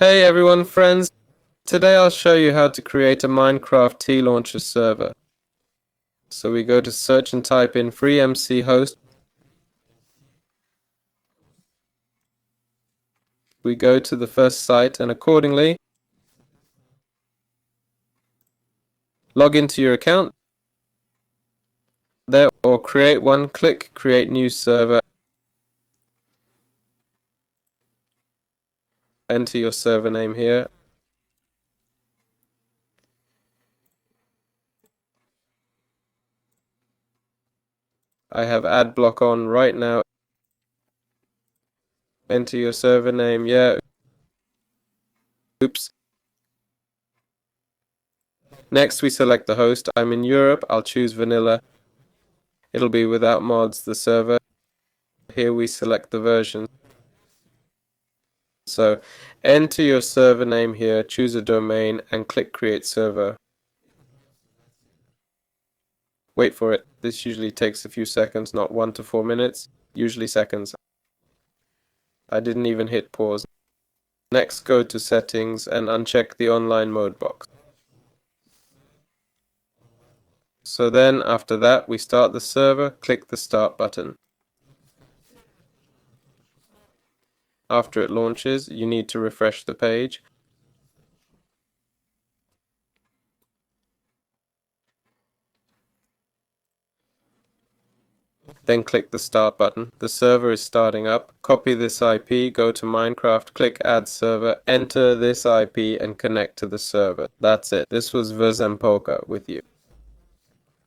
Hey everyone, friends. Today I'll show you how to create a Minecraft TLauncher server. So we go to search and type in FreeMC host. We go to the first site and accordingly log into your account there or create one. Click create new server. Enter your server name here. I have ad block on right now. Enter your server name. Yeah. Oops. Next we select the host. I'm in Europe. I'll choose vanilla. It'll be without mods, the server. Here we select the version. So enter your server name here, choose a domain and click create server. Wait for it. This usually takes a few seconds, not 1 to 4 minutes, usually seconds. I didn't even hit pause. Next, go to settings and uncheck the online mode box. So then after that we start the server, click the start button. After it launches, you need to refresh the page. Then click the start button. The server is starting up. Copy this IP, go to Minecraft, click add server, enter this IP and connect to the server. That's it. This was Verzempolka with you.